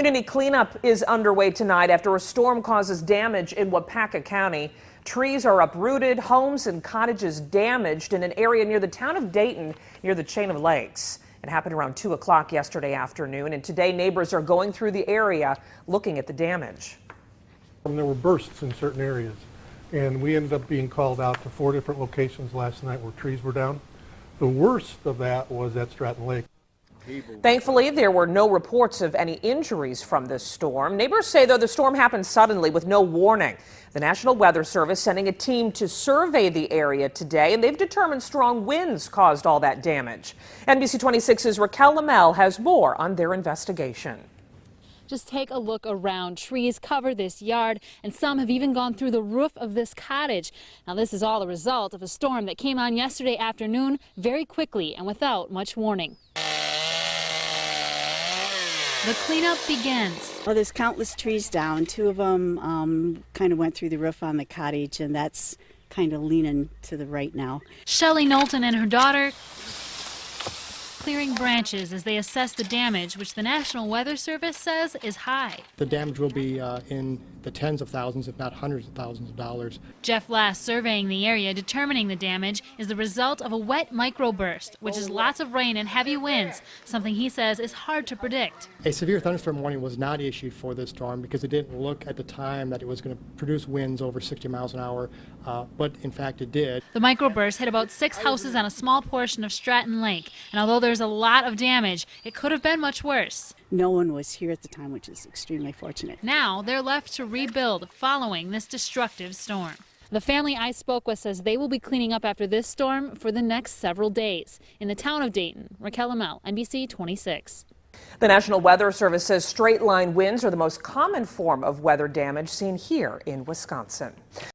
Community cleanup is underway tonight after a storm causes damage in Wapaka County. Trees are uprooted, homes and cottages damaged in an area near the town of Dayton, near the chain of lakes. It happened around 2 o'clock yesterday afternoon, and today neighbors are going through the area looking at the damage. There were bursts in certain areas, and we ended up being called out to 4 different locations last night where trees were down. The worst of that was at Stratton Lake. Thankfully, there were no reports of any injuries from this storm. Neighbors say, though, the storm happened suddenly with no warning. The National Weather Service sending a team to survey the area today, and they've determined strong winds caused all that damage. NBC 26's Raquel Lamel has more on their investigation. Just take a look around. Trees cover this yard, and some have even gone through the roof of this cottage. Now, this is all a result of a storm that came on yesterday afternoon very quickly and without much warning. The cleanup begins. Well, there's countless trees down. 2 of them kind of went through the roof on the cottage, and that's kind of leaning to the right now. Shelley Knowlton and her daughter clearing branches as they assess the damage, which the National Weather Service says is high. The damage will be in the tens of thousands, if not hundreds of thousands of dollars. Jeff Lass, surveying the area, determining the damage is the result of a wet microburst, which is lots of rain and heavy winds, something he says is hard to predict. A severe thunderstorm warning was not issued for this storm because it didn't look at the time that it was going to produce winds over 60 miles an hour, but in fact it did. The microburst hit about 6 houses on a small portion of Stratton Lake, and although there's a lot of damage, it could have been much worse. No one was here at the time, which is extremely fortunate. Now they're left to rebuild following this destructive storm. The family I spoke with says they will be cleaning up after this storm for the next several days. In the town of Dayton, Raquel Lamel, NBC 26. The National Weather Service says straight line winds are the most common form of weather damage seen here in Wisconsin.